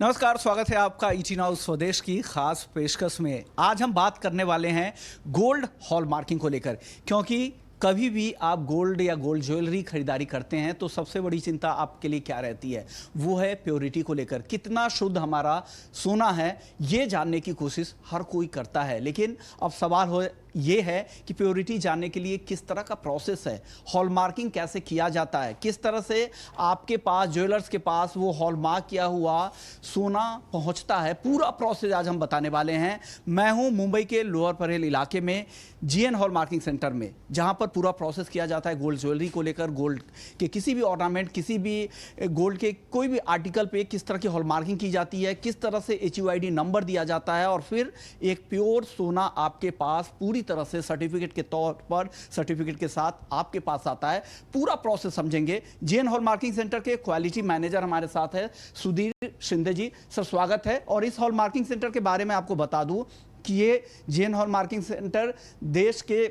नमस्कार, स्वागत है आपका ईटी नाउ स्वदेश की खास पेशकश में। आज हम बात करने वाले हैं गोल्ड हॉलमार्किंग को लेकर, क्योंकि कभी भी आप गोल्ड या गोल्ड ज्वेलरी खरीदारी करते हैं तो सबसे बड़ी चिंता आपके लिए क्या रहती है, वो है प्योरिटी को लेकर। कितना शुद्ध हमारा सोना है ये जानने की कोशिश हर कोई करता है, लेकिन अब सवाल हो ये है कि प्योरिटी जानने के लिए किस तरह का प्रोसेस है, हॉलमार्किंग कैसे किया जाता है, किस तरह से आपके पास ज्वेलर्स के पास वो हॉलमार्क किया हुआ सोना पहुंचता है, पूरा प्रोसेस आज हम बताने वाले हैं। मैं हूं मुंबई के लोअर परेल इलाके में जीएन हॉलमार्किंग सेंटर में, जहां पर पूरा प्रोसेस किया जाता है गोल्ड ज्वेलरी को लेकर। गोल्ड के किसी भी ऑर्नामेंट, किसी भी गोल्ड के कोई भी आर्टिकल पे किस तरह की हॉलमार्किंग की जाती है, किस तरह से HUID नंबर दिया जाता है और फिर एक प्योर सोना आपके पास पूरी तरह से सर्टिफिकेट के तौर पर, सर्टिफिकेट के साथ आपके पास आता है। पूरा प्रोसेस समझेंगे। जीएन हॉलमार्किंग सेंटर के क्वालिटी मैनेजर हमारे साथ है सुधीर शिंदे जी। सर, स्वागत है। और इस हॉलमार्किंग सेंटर के बारे में आपको बता दूं कि ये जीएन हॉलमार्किंग सेंटर देश के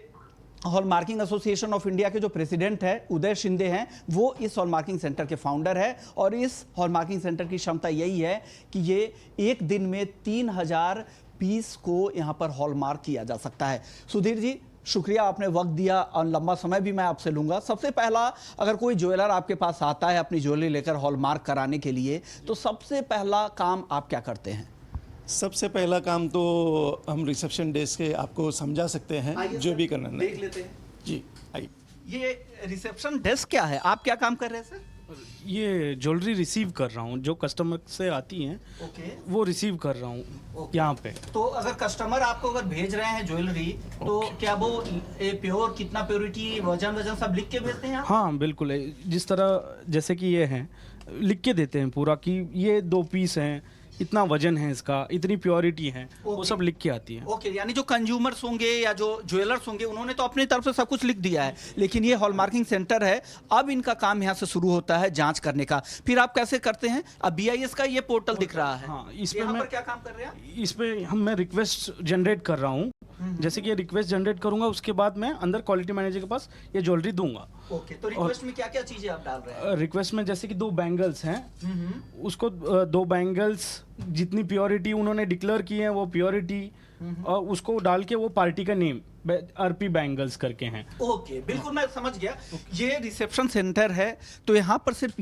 हॉलमार्किंग एसोसिएशन ऑफ इंडिया के जो प्रेसिडेंट है उदय शिंदे हैं, वो इस हॉलमार्किंग सेंटर के फाउंडर है। और इस हॉलमार्किंग सेंटर की क्षमता यही है कि ये एक दिन में 3000 पीस को यहाँ पर हॉलमार्क किया जा सकता है। सुधीर जी, शुक्रिया, आपने वक्त दिया और लंबा समय भी मैं आपसे लूंगा। सबसे पहला, अगर कोई ज्वेलर आपके पास आता है अपनी ज्वेलरी लेकर हॉलमार्क कराने के लिए, तो सबसे पहला काम आप क्या करते हैं? सबसे पहला काम तो हम रिसेप्शन डेस्क के आपको समझा सकते हैं, जो भी करना है देख लेते हैं। जी आइए। ये रिसेप्शन डेस्क क्या है, आप क्या काम कर रहे हैं सर? ये ज्वेलरी रिसीव कर रहा हूँ, जो कस्टमर से आती हैं वो रिसीव कर रहा हूँ यहाँ पे। तो अगर कस्टमर आपको अगर भेज रहे हैं ज्वेलरी, तो क्या वो प्योर, कितना प्योरिटी, वजन सब लिख के भेजते हैं आप? हाँ बिल्कुल है। जिस तरह जैसे कि ये हैं, लिख के देते हैं पूरा कि ये 2 पीस हैं, इतना वजन है इसका, इतनी प्योरिटी है, वो सब लिख के आती है। ओके, यानी जो कंज्यूमर्स होंगे या जो ज्वेलर्स होंगे उन्होंने तो अपनी तरफ से सब कुछ लिख दिया है, लेकिन ये हॉलमार्किंग सेंटर है, अब इनका काम यहाँ से शुरू होता है जांच करने का। फिर आप कैसे करते हैं? अब BIS का ये पोर्टल दिख रहा है। हाँ, इस पे यहाँ मैं पर क्या काम कर रहे हैं? इस पे मैं रिक्वेस्ट जनरेट कर रहा हूँ। जैसे कि ये रिक्वेस्ट जनरेट करूंगा, उसके बाद मैं अंदर क्वालिटी मैनेजर के पास ये ज्वेलरी दूंगा। ओके, तो रिक्वेस्ट में क्या क्या चीजें आप डाल रहे हैं? रिक्वेस्ट में जैसे कि 2 बैंगल्स हैं, उसको 2 बैंगल्स जितनी प्योरिटी उन्होंने डिक्लेयर की है वो प्योरिटी, और उसको डाल के वो पार्टी का नेम RP बैंगल्स करके हैं। ओके, बिल्कुल मैं समझ गया। ये रिसेप्शन सेंटर है, तो यहाँ पर सिर्फ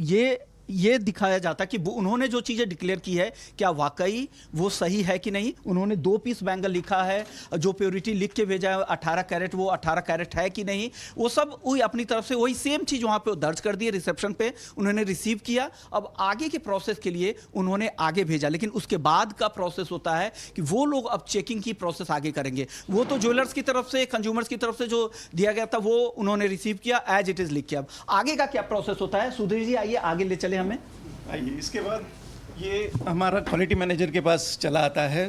ये दिखाया जाता कि उन्होंने जो चीज़ें डिक्लेयर की है क्या वाकई वो सही है कि नहीं। उन्होंने 2 पीस बैंगल लिखा है, जो प्योरिटी लिख के भेजा है 18 कैरेट, वो 18 कैरेट है कि नहीं, वो सब वही अपनी तरफ से वही सेम चीज़ वहाँ पे दर्ज कर दी है रिसेप्शन पे, उन्होंने रिसीव किया। अब आगे के प्रोसेस के लिए उन्होंने आगे भेजा, लेकिन उसके बाद का प्रोसेस होता है कि वो लोग अब चेकिंग की प्रोसेस आगे करेंगे। वो तो ज्वेलर्स की तरफ से, कंज्यूमर्स की तरफ से जो दिया गया था वो उन्होंने रिसीव किया, एज इट इज़ लिख के। अब आगे का क्या प्रोसेस होता है? सुधीर जी आइए, आगे ले चले हमें। आइए, इसके बाद ये हमारा क्वालिटी मैनेजर के पास चला आता है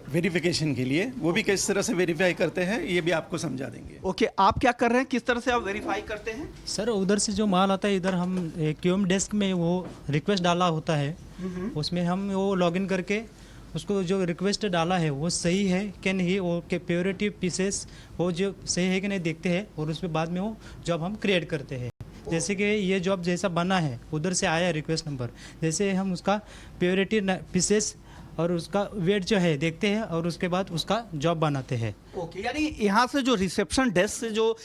वेरिफिकेशन के लिए। वो भी किस तरह से वेरीफाई करते हैं ये भी आपको समझा देंगे। ओके, आप क्या कर रहे हैं, किस तरह से आप वेरीफाई करते हैं? सर, उधर से जो माल आता है इधर हम QM डेस्क में वो रिक्वेस्ट डाला होता है, उसमें हम वो लॉगिन करके उसको जो रिक्वेस्ट डाला है वो सही है कि नहीं, वो के प्योरिटी पीसेस वो जो सही है कि नहीं देखते हैं, और उसके बाद में वो जॉब हम क्रिएट करते हैं। जैसे कि ये जॉब जैसा बना है, उधर से आया रिक्वेस्ट नंबर, जैसे हम उसका प्योरिटी पीसेस और उसका वेट जो है देखते हैं, और उसके बाद उसका जॉब बनाते हैं। ओके, यानी यहाँ से जो रिसेप्शन डेस्क से जो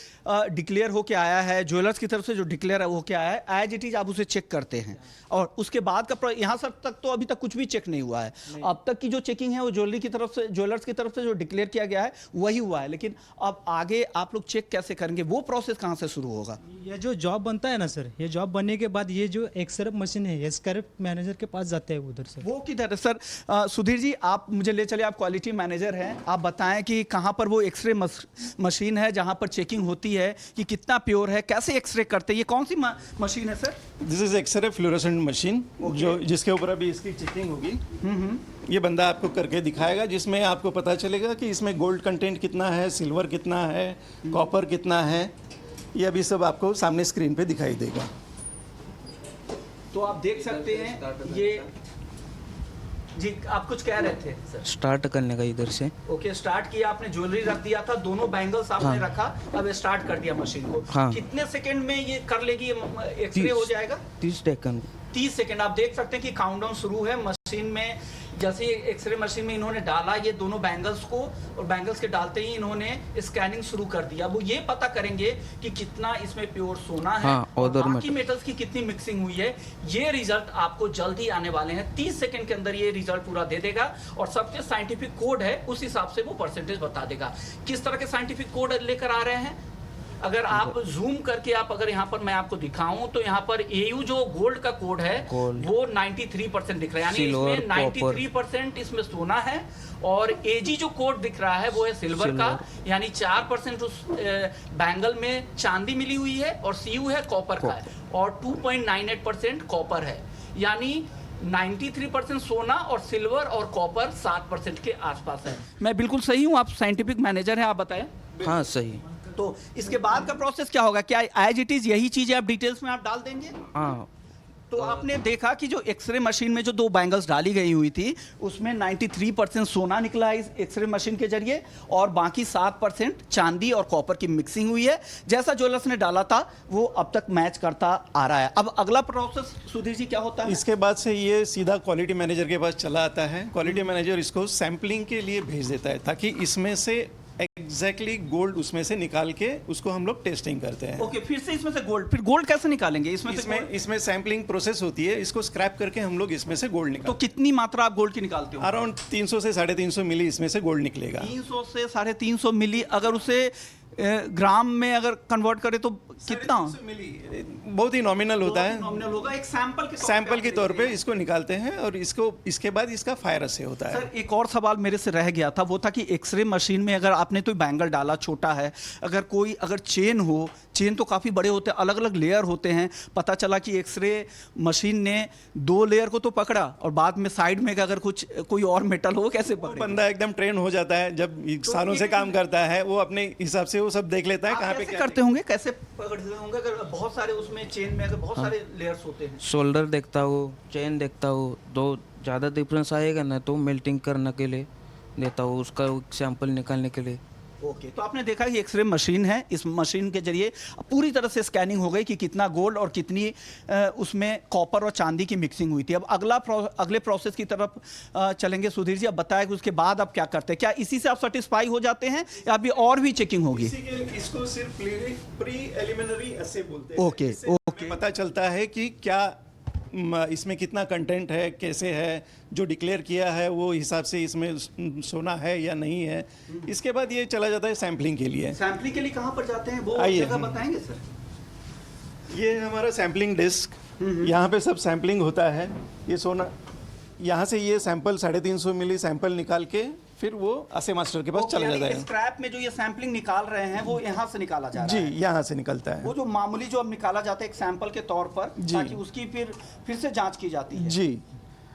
डिक्लेयर होके आया है, ज्वेलर्स की तरफ से जो डिक्लेयर होके आया है, एज इट इज आप उसे चेक करते हैं, और उसके बाद का यहाँ तक तो अभी तक कुछ भी चेक नहीं हुआ है। अब तक की जो चेकिंग है वो ज्वेलरी की तरफ से, ज्वेलर्स की तरफ से जो डिक्लेयर किया गया है वही हुआ है, लेकिन अब आगे आप लोग चेक कैसे करेंगे, वो प्रोसेस कहाँ से शुरू होगा? ये जो जॉब बनता है ना सर, ये जॉब बनने के बाद ये जो एक्सरेप मशीन है, एक्सरेप मैनेजर के पास जाते हैं उधर से। वो किधर है सर? सुधीर जी, आप मुझे ले चले, आप क्वालिटी मैनेजर हैं, आप बताएं कि कहाँ पर वो एक्सरे मशीन है जहाँ पर चेकिंग होती है कि कितना प्योर है, कैसे एक्सरे करते हैं, ये कौन सी मशीन है sir? This is X ray fluorescent machine, जो जिसके ऊपर अभी इसकी चेकिंग होगी। ये बंदा आपको करके दिखाएगा, जिसमें आपको पता चलेगा कि इसमें गोल्ड कंटेंट कितना है, सिल्वर कितना है, कॉपर कितना है, ये अभी सब आपको सामने स्क्रीन पे दिखाई देगा। तो आप देख सकते हैं ये जी, आप कुछ कह रहे थे सर? स्टार्ट करने का इधर से। ओके, स्टार्ट किया आपने, ज्वेलरी रख दिया था, दोनों बैंगल्स आपने रखा, अब स्टार्ट कर दिया मशीन को। हाँ। कितने सेकंड में ये कर लेगी, एक्सरे हो जाएगा? 30 सेकंड। 30 सेकंड आप देख सकते हैं कि काउंटडाउन शुरू है मशीन में। जैसे एक्सरे मशीन में इन्होंने डाला ये दोनों बैंगल्स को, और बैंगल्स के डालते ही इन्होंने स्कैनिंग शुरू कर दिया। वो ये पता करेंगे कि कितना इसमें प्योर सोना है, हाँ, और other बाकी मेटल्स की कितनी मिक्सिंग हुई है। ये रिजल्ट आपको जल्दी आने वाले हैं, 30 सेकंड के अंदर ये रिजल्ट पूरा दे देगा, और सबके साइंटिफिक कोड है उस हिसाब से वो परसेंटेज बता देगा। किस तरह के साइंटिफिक कोड लेकर आ रहे हैं, अगर आप जूम करके आप अगर यहाँ पर मैं आपको दिखाऊं तो यहाँ पर एयू जो गोल्ड का कोड है वो 93% दिख रहा है, यानी इसमें 93% इसमें सोना है। और एजी जो कोड दिख रहा है वो है सिल्वर का, यानी 4% उस बैंगल में चांदी मिली हुई है, और सीयू है कॉपर का है, और 2.98% कॉपर है, यानी 93% सोना और सिल्वर और कॉपर 7% के आसपास है। मैं बिल्कुल सही हूँ? आप साइंटिफिक मैनेजर हैं, आप बताएं। हाँ सही। तो इसके बाद का प्रोसेस क्या होगा? क्या एज इट इज यही चीजें आप डिटेल्स में आप डाल देंगे? हाँ तो आपने देखा कि जो एक्सरे मशीन में जो 2 बैंगल्स डाली गई हुई थी उसमें 93% सोना निकला इस एक्सरे मशीन के जरिए, और बाकी 7% चांदी और कॉपर की मिक्सिंग हुई है। जैसा ज्वेलर्स ने डाला था वो अब तक मैच करता आ रहा है। अब अगला प्रोसेस सुधीर जी क्या होता है? इसके बाद से ये सीधा क्वालिटी मैनेजर के पास चला आता है। क्वालिटी मैनेजर इसको सैम्पलिंग के लिए भेज देता है, ताकि इसमें से एग्जैक्टली गोल्ड उसमें से निकाल के उसको हम लोग टेस्टिंग करते हैं। ओके, फिर से इसमें से गोल्ड, फिर गोल्ड कैसे निकालेंगे? इसमें सैम्पलिंग प्रोसेस होती है, इसको स्क्रैप करके हम लोग इसमें से गोल्ड तो निकालते कितनी मात्रा आप गोल्ड की निकालते हो? हैं। अराउंड 300 से 350 मिली इसमें से गोल्ड निकलेगा। 300 से 350 मिली। अगर उसे ग्राम में अगर कन्वर्ट करें तो कितना? 350 मिली बहुत ही नॉमिनल होता है। नॉमिनल होगा, एक सैंपल के तौर पे इसको निकालते हैं, और इसके बाद इसका फायर असे होता है। सर एक और सवाल मेरे से रह गया था, वो था कि एक्सरे मशीन में अगर आपने तो बैंगल डाला छोटा है, अगर चेन हो, चेन तो काफ़ी बड़े होते हैं, अलग अलग लेयर होते हैं, पता चला कि एक्सरे मशीन ने 2 लेयर को तो पकड़ा और बाद में साइड में अगर कोई और मेटल हो, कैसे पकड़े? बंदा एकदम ट्रेन हो जाता है, जब सालों से काम करता है वो अपने हिसाब से वो सब देख लेता है कहाँ पे क्या करते होंगे, कैसे पकड़ते होंगे अगर बहुत सारे उसमें चेन में अगर बहुत सारे लेयर्स होते हैं? शोल्डर देखता हूँ, चेन देखता हूँ, दो ज़्यादा डिफरेंस आएगा ना तो मेल्टिंग करने के लिए देता हूँ, उसका सैंपल निकालने के लिए। ओके, तो आपने देखा कि एक्सरे मशीन है, इस मशीन के जरिए पूरी तरह से स्कैनिंग हो गई कि कितना गोल्ड और कितनी उसमें कॉपर और चांदी की मिक्सिंग हुई थी। अब अगले प्रोसेस की तरफ चलेंगे। सुधीर जी अब बताएं कि उसके बाद आप क्या करते हैं? क्या इसी से आप सेटिस्फाई हो जाते हैं या अभी और भी चेकिंग होगी? इसको सिर्फ प्री एलिमिनरी ऐसे बोलते हैं। ओके, पता चलता है कि क्या इसमें कितना कंटेंट है, कैसे है, जो डिक्लेयर किया है वो हिसाब से इसमें सोना है या नहीं है। इसके बाद ये चला जाता है सैम्पलिंग के लिए। सैम्पलिंग के लिए कहाँ पर जाते हैं वो जगह बताएंगे सर? ये हमारा सैम्पलिंग डिस्क, यहाँ पे सब सैम्पलिंग होता है। ये सोना यहाँ से ये सैंपल 350 मिली सैंपल निकाल के फिर वो असे मास्टर के पास चला जाता है। स्क्रैप में जो ये सैंपलिंग निकाल रहे हैं वो यहाँ से निकाला जा रहा है? जी, यहाँ से निकलता है। वो जो मामूली जो अब निकाला जाता है एक सैंपल के तौर पर, ताकि उसकी फिर से जांच की जाती है। जी,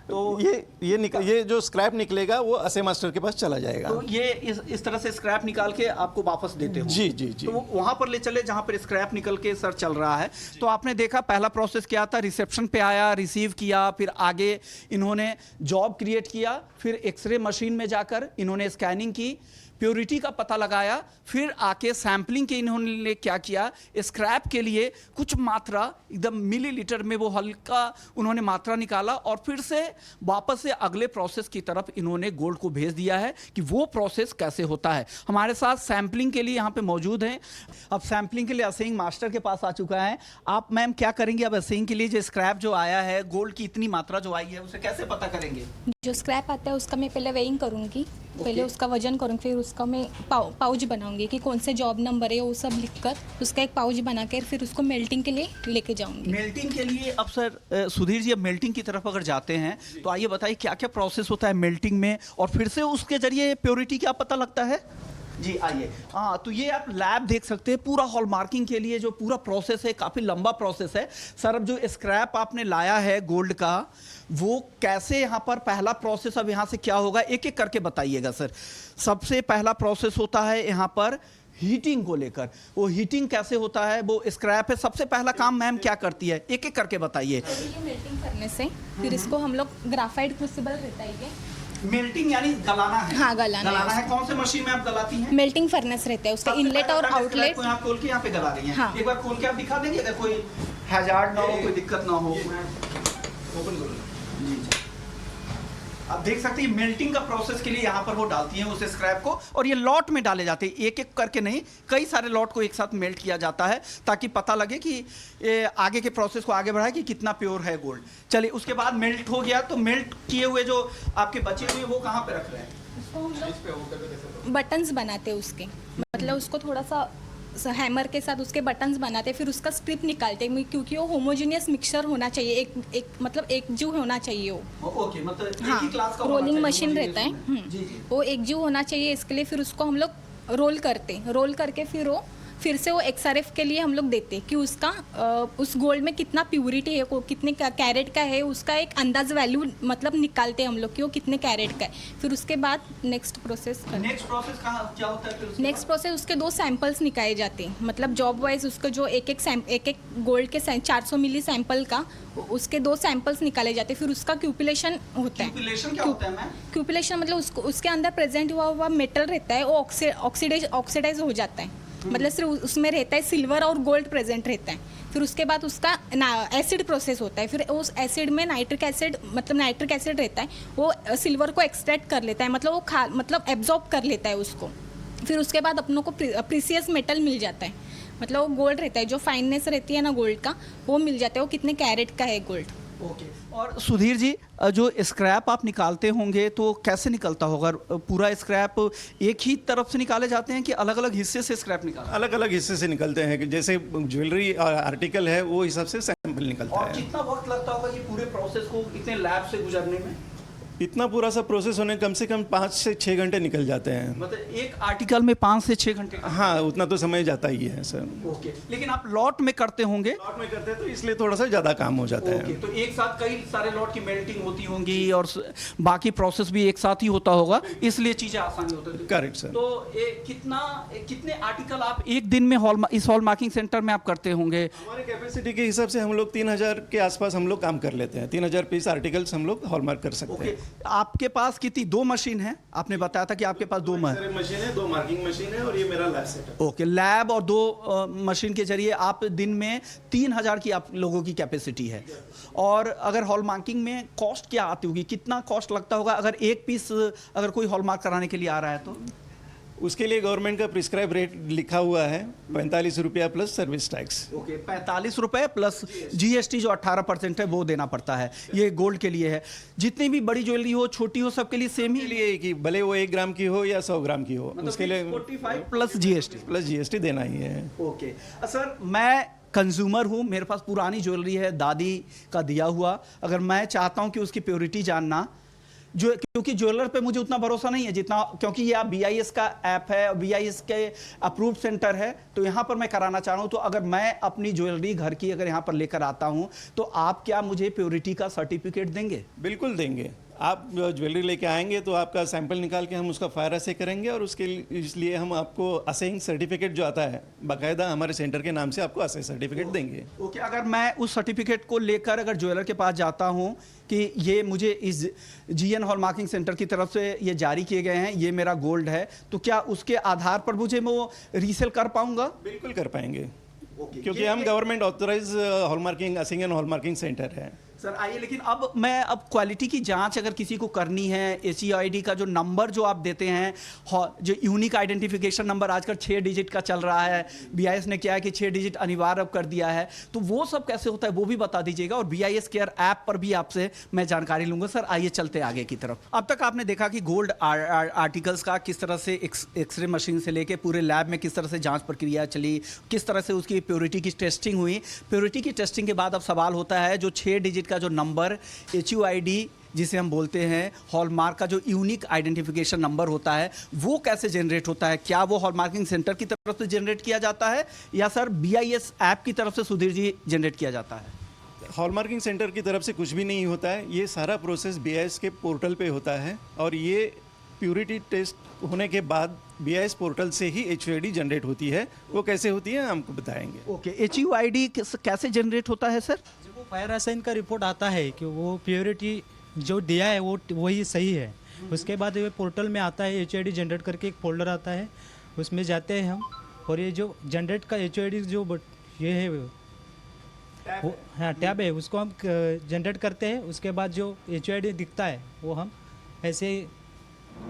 तो ये जो स्क्रैप निकलेगा वो असे मास्टर के पास चला जाएगा। तो ये इस तरह से स्क्रैप निकाल के आपको वापस देते हो? जी जी जी। तो वहां पर ले चले जहां पर स्क्रैप निकल के सर चल रहा है। तो आपने देखा पहला प्रोसेस क्या था, रिसेप्शन पे आया, रिसीव किया, फिर आगे इन्होंने जॉब क्रिएट किया, फिर एक्सरे मशीन में जाकर इन्होंने स्कैनिंग की, प्योरिटी का पता लगाया, फिर आके सैम्पलिंग के इन्होंने क्या किया, स्क्रैप के लिए कुछ मात्रा एकदम मिलीलीटर में वो हल्का उन्होंने मात्रा निकाला, और फिर से वापस से अगले प्रोसेस की तरफ इन्होंने गोल्ड को भेज दिया है कि वो प्रोसेस कैसे होता है। हमारे साथ सैम्पलिंग के लिए यहाँ पे मौजूद हैं। अब सैम्पलिंग के लिए असेइंग मास्टर के पास आ चुका है। आप मैम क्या करेंगे अब असेइंग के लिए? जो स्क्रैप जो आया है, गोल्ड की इतनी मात्रा जो आई है, उसे कैसे पता करेंगे? जो स्क्रैप आता है उसका मैं पहले वेइंग करूँगी, पहले उसका वजन करूँगी, फिर उसका मैं पाउच बनाऊंगी कि कौन से जॉब नंबर है वो सब लिखकर उसका एक पाउच बना कर फिर उसको मेल्टिंग के लिए लेके जाऊंगी। मेल्टिंग के लिए अब सर सुधीर जी अब मेल्टिंग की तरफ अगर जाते हैं तो आइए बताइए क्या क्या प्रोसेस होता है मेल्टिंग में, और फिर से उसके जरिए प्योरिटी क्या पता लगता है? जी आइए। हाँ, तो ये आप लैब देख सकते हैं। पूरा हॉलमार्किंग के लिए जो पूरा प्रोसेस है काफ़ी लंबा प्रोसेस है। सर अब जो स्क्रैप आपने लाया है गोल्ड का, वो कैसे यहाँ पर पहला प्रोसेस अब यहाँ से क्या होगा, एक एक करके बताइएगा सर। सबसे पहला प्रोसेस होता है यहाँ पर हीटिंग को लेकर। वो हीटिंग कैसे होता है, वो स्क्रैप है, सबसे पहला काम मैम क्या करती है, एक एक करके बताइए। ये मेल्टिंग करने से फिर इसको हम लोग ग्राफाइट क्रूसिबल रहता है ये मेल्टिंग यानी गलाना है? हाँ, गलाना है। कौन से मशीन में आप गलाती हैं? मेल्टिंग फर्नेस रहता है, उसका इनलेट और आउटलेट यहाँ खोल के यहाँ पे गला रही हैं। हाँ। एक बार खोल के आप दिखा देंगे, अगर कोई हैजार्ड ना हो, कोई दिक्कत ना हो। ओपन करो जी। आप देख सकते हैं मेल्टिंग का प्रोसेस के लिए यहाँ पर वो डालती हैं उस स्क्रैप को, और ये लॉट में डाले जाते हैं, एक एक करके नहीं, कई सारे लॉट को एक साथ मेल्ट किया जाता है ताकि पता लगे कि ये आगे के प्रोसेस को आगे बढ़ाए कि कितना प्योर है गोल्ड। चलिए उसके बाद मेल्ट हो गया, तो मेल्ट किए हुए जो आपके बचे हुए वो कहाँ पे रख रहे हैं? बटन्स बनाते हैं उसके, मतलब उसको थोड़ा सा हैमर के साथ उसके बटन्स बनाते हैं, फिर उसका स्ट्रिप निकालते हैं, क्योंकि वो होमोजेनियस मिक्सचर होना चाहिए, एक मतलब एकजुट होना चाहिए वो। ओके, मतलब एक हाँ, ही क्लास का होना रोलिंग चाहिए, मशीन homogeneous रहता है, होना। जी जी। वो एकजुट होना चाहिए, इसके लिए फिर उसको हम लोग रोल करते हैं, रोल करके फिर से वो XRF के लिए हम लोग देते हैं कि उसका उस गोल्ड में कितना प्यूरिटी है, कितने कैरेट का है, उसका एक अंदाज वैल्यू मतलब निकालते हैं हम लोग कि वो कितने कैरेट का है। फिर उसके बाद नेक्स्ट प्रोसेस नेक्स्ट प्रोसेस कहाँ क्या होता है फिर उसके नेक्स्ट प्रोसेस उसके 2 सैंपल्स निकाले जाते हैं, मतलब जॉब वाइज उसका जो एक गोल्ड के 400 मिली सैंपल का उसके 2 सैंपल्स निकाले जाते हैं, फिर उसका क्यूपिलेशन होता है। Cupellation क्या होता है मैम? क्यूपिलेशन मतलब उसके अंदर प्रेजेंट हुआ मेटल रहता है, वो ऑक्सीडाइज हो जाता है, मतलब सिर्फ उसमें रहता है सिल्वर और गोल्ड प्रेजेंट रहता है। फिर उसके बाद उसका एसिड प्रोसेस होता है, फिर उस एसिड में नाइट्रिक एसिड रहता है, वो सिल्वर को एक्सट्रैक्ट कर लेता है, मतलब वो मतलब एब्जॉर्ब कर लेता है उसको। फिर उसके बाद अपनों को प्रीसियस मेटल मिल जाता है, मतलब वो गोल्ड रहता है, जो फाइननेस रहती है ना गोल्ड का वो मिल जाता है, वो कितने कैरेट का है गोल्ड। ओके। और सुधीर जी, जो स्क्रैप आप निकालते होंगे तो कैसे निकलता होगा? पूरा स्क्रैप एक ही तरफ से निकाले जाते हैं कि अलग अलग हिस्से से स्क्रैप निकालते हैं? अलग अलग हिस्से से निकलते हैं, कि जैसे ज्वेलरी आर्टिकल है वो हिसाब से सैंपल निकलता और है। कितना वक्त लगता होगा ये पूरे प्रोसेस को इतने लैब से गुजरने में? इतना पूरा सा प्रोसेस होने कम से कम 5 से 6 घंटे निकल जाते हैं। मतलब एक आर्टिकल में 5 से 6 घंटे का? हाँ, उतना तो समय जाता ही है सर। ओके, लेकिन आप लॉट में करते होंगे? लॉट में करते हैं तो इसलिए थोड़ा सा ज़्यादा काम हो जाता ओके, है। तो एक साथ कई सारे लॉट की मेल्टिंग होती होंगी और बाकी प्रोसेस भी एक साथ ही होता होगा, इसलिए चीजें आसानी होती है। Correct sir. तो कितने आर्टिकल आप एक दिन में इस हॉल मार्किंग सेंटर में आप करते होंगे? हमारे कैपेसिटी के हिसाब से हम लोग 3000 के आसपास हम लोग काम कर लेते हैं। 3000 पीस आर्टिकल्स हम लोग हॉलमार्क कर सकते ओके, हैं। आपके पास कितनी 2 मशीन है? आपने बताया था कि आपके पास 2 मशीन है, 2 मार्किंग मशीन है और ये मेरा लैब सेटअप। ओके, लैब और 2 मशीन के जरिए आप दिन में 3000 की आप लोगों की कैपेसिटी है। और अगर हॉल मार्किंग में कॉस्ट क्या आती होगी, कितना कॉस्ट लगता होगा अगर एक पीस अगर कोई हॉल मार्क कराने के लिए आ रहा है तो? उसके लिए गवर्नमेंट का प्रिस्क्राइब रेट लिखा हुआ है 45 रुपया प्लस सर्विस टैक्स। ओके, 45 रुपए प्लस GST जो 18% है वो देना पड़ता है। ये गोल्ड के लिए है। जितनी भी बड़ी ज्वेलरी हो, छोटी हो, सबके लिए सेम ही लिए कि भले वो 1 ग्राम की हो या 100 ग्राम की हो, उसके लिए 45 प्लस GST। देना ही है। ओके सर, मैं कंज्यूमर हूँ, मेरे पास पुरानी ज्वेलरी है दादी का दिया हुआ, अगर मैं चाहता हूँ कि उसकी प्योरिटी जानना, जो क्योंकि ज्वेलर पे मुझे उतना भरोसा नहीं है जितना, क्योंकि ये आप BIS का ऐप है, BIS के अप्रूव्ड सेंटर है, तो यहाँ पर मैं कराना चाह रहा हूँ। तो अगर मैं अपनी ज्वेलरी घर की अगर यहाँ पर लेकर आता हूँ तो आप क्या मुझे प्योरिटी का सर्टिफिकेट देंगे? बिल्कुल देंगे। आप ज्वेलरी लेके आएंगे तो आपका सैंपल निकाल के हम उसका फायर असे करेंगे और उसके इसलिए हम आपको असेइंग सर्टिफिकेट जो आता है बाकायदा हमारे सेंटर के नाम से आपको असे सर्टिफिकेट देंगे। ओके, अगर मैं उस सर्टिफिकेट को लेकर अगर ज्वेलर के पास जाता हूँ कि ये मुझे इस GN हॉल मार्किंग सेंटर की तरफ से ये जारी किए गए हैं, ये मेरा गोल्ड है, तो क्या उसके आधार पर मुझे वो रीसेल कर पाऊंगा? बिल्कुल कर पाएंगे, क्योंकि हम government authorise hallmarking using hallmarking centre है। सर आइए, लेकिन अब क्वालिटी की जांच अगर किसी को करनी है, ACID का जो नंबर जो आप देते हैं, जो यूनिक आइडेंटिफिकेशन नंबर आजकल 6 डिजिट का चल रहा है, BIS ने क्या है कि 6 डिजिट अनिवार्य अब कर दिया है, तो वो सब कैसे होता है वो भी बता दीजिएगा। और BIS केयर ऐप पर भी आपसे मैं जानकारी लूंगा। सर आइए चलते आगे की तरफ। अब तक आपने देखा कि गोल्ड आर्टिकल्स का किस तरह से एक्सरे मशीन से लेके पूरे लैब में किस तरह से जाँच प्रक्रिया चली, किस तरह से उसकी प्योरिटी की टेस्टिंग हुई। प्योरिटी की टेस्टिंग के बाद अब सवाल होता है जो 6 डिजिट का जो नंबर HUID जिसे हम बोलते हैं हॉलमार्क का जो यूनिक आइडेंटिफिकेशन नंबर होता है, वो कैसे जनरेट होता है? क्या वो हॉलमार्किंग सेंटर की तरफ से जनरेट किया जाता है या सर BIS ऐप की तरफ से सुधीर जी जनरेट किया जाता है? हॉलमार्किंग सेंटर की तरफ से कुछ भी नहीं होता है, ये सारा प्रोसेस BIS के पोर्टल पे होता है और ये प्यूरिटी टेस्ट होने के बाद BIS पोर्टल से ही HUID जनरेट होती है। वो कैसे होती है हमको बताएंगे। ओके, HUID कैसे जनरेट होता है सर? जब वो फायर असाइन का रिपोर्ट आता है कि वो प्योरिटी जो दिया है वो वही सही है, उसके बाद ये पोर्टल में आता है, HUID जनरेट करके एक फोल्डर आता है, उसमें जाते हैं हम और ये जो जनरेट का HUID जो ये है हाँ टैब है, उसको हम जनरेट करते हैं। उसके बाद जो HUID दिखता है वो हम ऐसे ही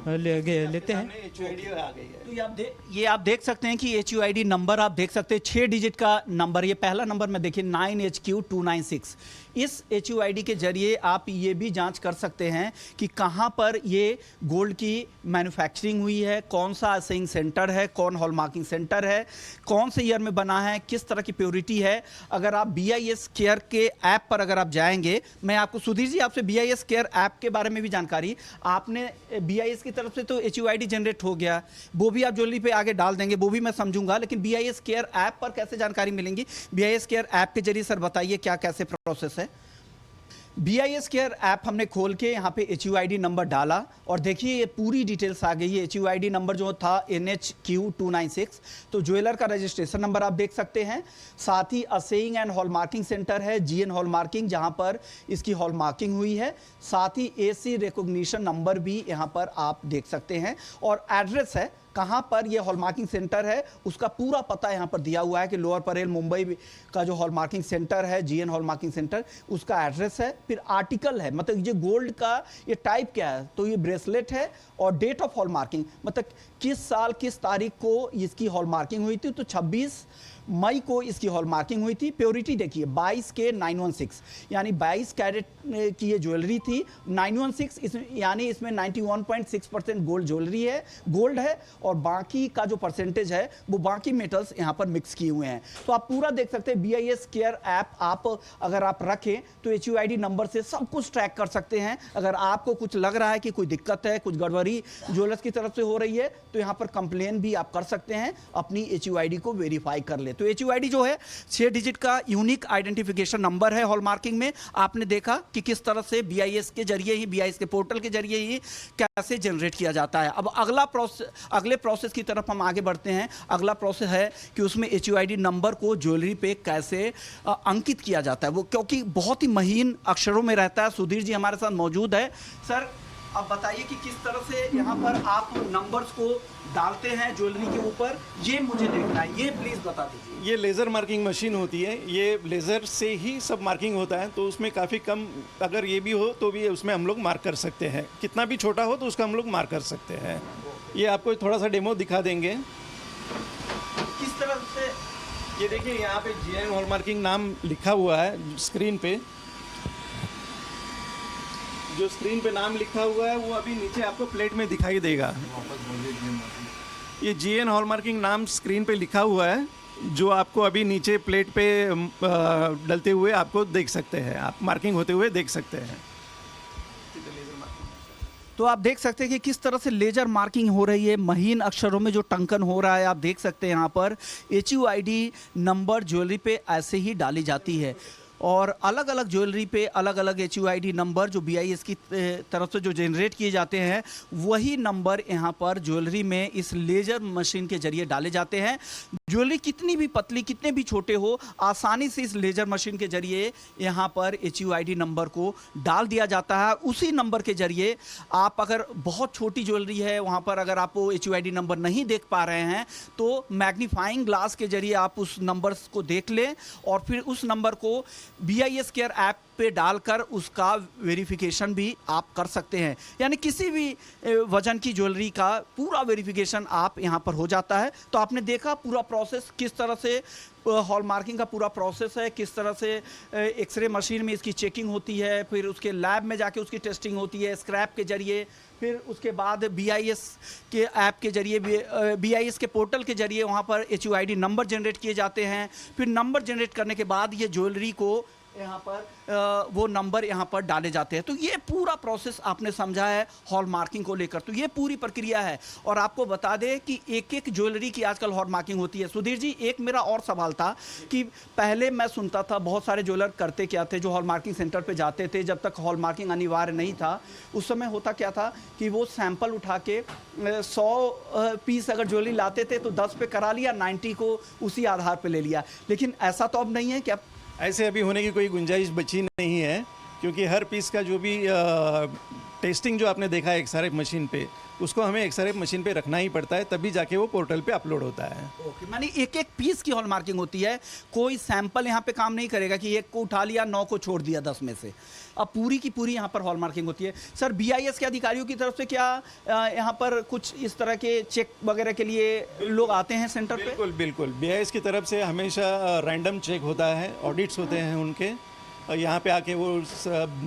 लेते हैं। आ गई है। तो ये आप देख सकते हैं कि HUID नंबर आप देख सकते हैं, 6 डिजिट का नंबर। ये पहला नंबर में देखिए 9HQ296। इस HUID के जरिए आप ये भी जांच कर सकते हैं कि कहाँ पर ये गोल्ड की मैन्युफैक्चरिंग हुई है, कौन सा असेइंग सेंटर है, कौन हॉलमार्किंग सेंटर है, कौन से ईयर में बना है, किस तरह की प्योरिटी है। अगर आप BIS केयर के ऐप पर अगर आप जाएंगे, मैं आपको सुधीर जी आपसे BIS केयर ऐप के बारे में भी जानकारी, आपने BIS की तरफ से तो HUID जनरेट हो गया, वो भी आप ज्वेलरी पे आगे डाल देंगे, वो भी मैं समझूंगा, लेकिन BIS केयर ऐप पर कैसे जानकारी मिलेंगी? BIS केयर ऐप के जरिए सर बताइए क्या कैसे प्रोसेस है? BIS केयर ऐप हमने खोल के यहाँ पे HUID नंबर डाला और देखिए ये पूरी डिटेल्स आ गई है। HUID नंबर जो था NHQ296, तो ज्वेलर का रजिस्ट्रेशन नंबर आप देख सकते हैं। साथ ही असेइंग एंड हॉलमार्किंग सेंटर है GN हॉलमार्किंग, जहाँ पर इसकी हॉलमार्किंग हुई है। साथ ही AC रिकॉग्निशन नंबर भी यहाँ पर आप देख सकते हैं और एड्रेस है कहाँ पर ये हॉलमार्किंग सेंटर है, उसका पूरा पता यहाँ पर दिया हुआ है कि लोअर परेल मुंबई का जो हॉलमार्किंग सेंटर है GN हॉलमार्किंग सेंटर, उसका एड्रेस है। फिर आर्टिकल है, मतलब ये गोल्ड का ये टाइप क्या है, तो ये ब्रेसलेट है। और डेट ऑफ हॉलमार्किंग, मतलब किस साल किस तारीख को इसकी हॉलमार्किंग हुई थी, तो 26 मई को इसकी हॉलमार्किंग हुई थी। प्योरिटी देखिए 22K916, यानी 22 कैरेट की ये ज्वेलरी थी। 916 यानी इसमें 91.6% गोल्ड ज्वेलरी है, गोल्ड है, और बाकी का जो परसेंटेज है वो बाकी मेटल्स यहाँ पर मिक्स किए हुए हैं। तो आप पूरा देख सकते हैं। BIS केयर ऐप आप अगर आप रखें तो HUID नंबर से सब कुछ ट्रैक कर सकते हैं। अगर आपको कुछ लग रहा है कि कोई दिक्कत है, कुछ गड़बड़ी ज्वेलर्स की तरफ से हो रही है, तो यहाँ पर कंप्लेन भी आप कर सकते हैं, अपनी HUID को वेरीफाई कर ले। तो HUID जो है 6 डिजिट का यूनिक आइडेंटिफिकेशन नंबर है हॉलमार्किंग में। आपने देखा कि किस तरह से BIS के जरिए ही, BIS के पोर्टल के जरिए ही कैसे जनरेट किया जाता है। अब अगले प्रोसेस की तरफ हम आगे बढ़ते हैं। अगला प्रोसेस है कि उसमें HUID नंबर को ज्वेलरी पे कैसे अंकित किया जाता है, वो क्योंकि बहुत ही महीन अक्षरों में रहता है। सुधीर जी हमारे साथ मौजूद है। सर अब बताइए कि किस तरह से यहाँ पर आप नंबर्स को डालते हैं ज्वेलरी के ऊपर, ये मुझे देखना है, ये प्लीज बता दीजिए। ये लेज़र मार्किंग मशीन होती है, ये लेज़र से ही सब मार्किंग होता है, तो उसमें काफ़ी कम, अगर ये भी हो तो भी उसमें हम लोग मार्क कर सकते हैं। कितना भी छोटा हो तो उसका हम लोग मार्क कर सकते हैं। ये आपको थोड़ा सा डेमो दिखा देंगे। किस तरह से ये देखिए यहाँ पे GN हॉलमार्किंग नाम लिखा हुआ है स्क्रीन पे। जो स्क्रीन पे नाम लिखा हुआ है वो अभी नीचे आपको प्लेट में दिखाई देगा। ये GN हॉलमार्किंग नाम स्क्रीन पे लिखा हुआ है, जो आपको अभी नीचे प्लेट पे डलते हुए आपको देख सकते हैं, आप मार्किंग होते हुए देख सकते हैं। तो आप देख सकते हैं कि किस तरह से लेजर मार्किंग हो रही है, महीन अक्षरों में जो टंकन हो रहा है। आप देख सकते हैं यहाँ पर HUID नंबर ज्वेलरी पे ऐसे ही डाली जाती है और अलग अलग ज्वेलरी पे अलग अलग HUID नंबर जो BIS की तरफ से जो जनरेट किए जाते हैं, वही नंबर यहाँ पर ज्वेलरी में इस लेजर मशीन के जरिए डाले जाते हैं। ज्वेलरी कितनी भी पतली, कितने भी छोटे हो, आसानी से इस लेजर मशीन के जरिए यहाँ पर HUID नंबर को डाल दिया जाता है। उसी नंबर के जरिए आप अगर बहुत छोटी ज्वेलरी है, वहाँ पर अगर आप वो HUID नंबर नहीं देख पा रहे हैं, तो मैग्नीफाइंग ग्लास के जरिए आप उस नंबर्स को देख लें और फिर उस नंबर को BIS केयर ऐप पे डालकर उसका वेरिफिकेशन भी आप कर सकते हैं। यानी किसी भी वजन की ज्वेलरी का पूरा वेरिफिकेशन आप यहाँ पर हो जाता है। तो आपने देखा पूरा प्रोसेस, किस तरह से हॉलमार्किंग का पूरा प्रोसेस है, किस तरह से एक्सरे मशीन में इसकी चेकिंग होती है, फिर उसके लैब में जाके उसकी टेस्टिंग होती है स्क्रैप के जरिए, फिर उसके बाद BIS के ऐप के जरिए, BIS के पोर्टल के जरिए वहाँ पर HUID नंबर जनरेट किए जाते हैं। फिर नंबर जनरेट करने के बाद ये ज्वेलरी को यहाँ पर वो नंबर यहाँ पर डाले जाते हैं। तो ये पूरा प्रोसेस आपने समझा है हॉलमार्किंग को लेकर। तो ये पूरी प्रक्रिया है और आपको बता दें कि एक एक ज्वेलरी की आजकल हॉलमार्किंग होती है। सुधीर जी, एक मेरा और सवाल था कि पहले मैं सुनता था बहुत सारे ज्वेलर करते क्या थे, जो हॉलमार्किंग सेंटर पे जाते थे, जब तक हॉलमार्किंग अनिवार्य नहीं था, उस समय होता क्या था कि वो सैंपल उठा के 100 पीस अगर ज्वेलरी लाते थे तो 10 पे करा लिया, 90 को उसी आधार पर ले लिया। लेकिन ऐसा तो अब नहीं है। क्या ऐसे अभी होने की कोई गुंजाइश बची नहीं है, क्योंकि हर पीस का जो भी टेस्टिंग जो आपने देखा है एक्सआरएफ मशीन पे, उसको हमें एक्सआरएफ मशीन पे रखना ही पड़ता है, तभी जाके वो पोर्टल पे अपलोड होता है। ओके, मानी एक एक पीस की हॉल मार्किंग होती है, कोई सैंपल यहाँ पे काम नहीं करेगा कि एक को उठा लिया 9 को छोड़ दिया 10 में से। अब पूरी की पूरी यहाँ पर हॉल मार्किंग होती है। सर बीआईएस के अधिकारियों की तरफ से क्या यहाँ पर कुछ इस तरह के चेक वगैरह के लिए लोग आते हैं सेंटर पे? बिल्कुल बिल्कुल, बीआईएस की तरफ से हमेशा रैंडम चेक होता है, ऑडिट्स होते हैं उनके, और यहाँ पे आके वो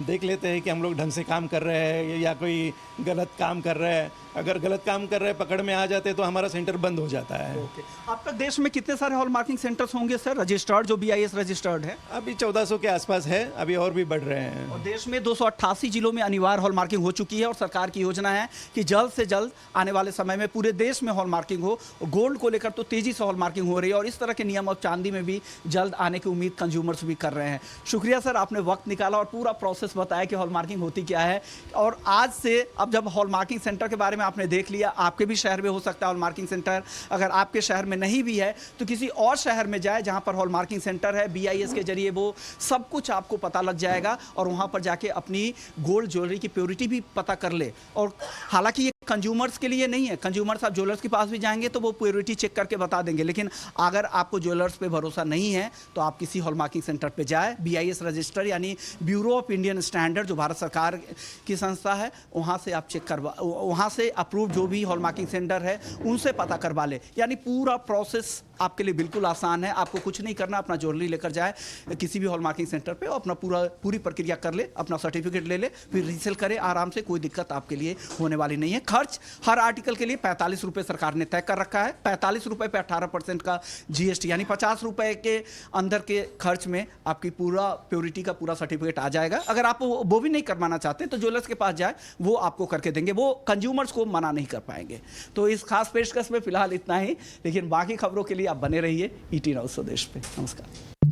देख लेते हैं कि हम लोग ढंग से काम कर रहे हैं या कोई गलत काम कर रहे हैं। अगर गलत काम कर रहे हैं, पकड़ में आ जाते हैं, तो हमारा सेंटर बंद हो जाता है। ओके, अब तक देश में कितने सारे हॉल मार्किंग सेंटर्स होंगे सर रजिस्टर्ड, जो बीआईएस रजिस्टर्ड है? अभी 1400 के आसपास है, अभी और भी बढ़ रहे हैं। और देश में 288 जिलों में अनिवार्य हॉल मार्किंग हो चुकी है और सरकार की योजना है कि जल्द से जल्द आने वाले समय में पूरे देश में हॉल मार्किंग हो। गोल्ड को लेकर तो तेजी से हॉल मार्किंग हो रही है और इस तरह के नियम अब चांदी में भी जल्द आने की उम्मीद कंज्यूमर्स भी कर रहे हैं। शुक्रिया सर, आपने वक्त निकाला और पूरा प्रोसेस बताया कि हॉल मार्किंग होती क्या है। और आज से अब जब हॉल मार्किंग सेंटर के बारे में आपने देख लिया, आपके भी शहर में हो सकता है हॉल मार्किंग सेंटर। अगर आपके शहर में नहीं भी है तो किसी और शहर में जाए जहां पर हॉल मार्किंग सेंटर है, बीआईएस के जरिए वो सब कुछ आपको पता लग जाएगा और वहां पर जाके अपनी गोल्ड ज्वेलरी की प्योरिटी भी पता कर ले। और हालांकि ये कंज्यूमर्स के लिए नहीं है, कंज्यूमर्स आप ज्वेलर्स के पास भी जाएंगे तो वो प्योरिटी चेक करके बता देंगे, लेकिन अगर आपको ज्वेलर्स पे भरोसा नहीं है तो आप किसी हॉल मार्किंग सेंटर पे जाए, बीआईएस रजिस्टर यानी ब्यूरो ऑफ इंडियन स्टैंडर्ड जो भारत सरकार की संस्था है, वहाँ से आप चेक करवा, वहाँ से अप्रूव जो भी हॉल मार्किंग सेंटर है उनसे पता करवा ले। यानी पूरा प्रोसेस आपके लिए बिल्कुल आसान है, आपको कुछ नहीं करना, अपना ज्वेलरी लेकर जाए किसी भी हॉल मार्किंग सेंटर पे और अपना पूरी प्रक्रिया कर ले, अपना सर्टिफिकेट ले ले, फिर रीसेल करे आराम से, कोई दिक्कत आपके लिए होने वाली नहीं है। खर्च हर आर्टिकल के लिए 45 रुपये सरकार ने तय कर रखा है। 45 रुपये पे 18% का जीएसटी, यानी 50 रुपये के अंदर के खर्च में आपकी पूरा प्योरिटी का पूरा सर्टिफिकेट आ जाएगा। अगर आप वो भी नहीं करवाना चाहते तो ज्वेलर्स के पास जाए, वो आपको करके देंगे, वो कंज्यूमर्स को मना नहीं कर पाएंगे। तो इस खास पेशकश में फिलहाल इतना ही, लेकिन बाकी खबरों के लिए आप बने रहिए ET Now स्वदेश पे। नमस्कार।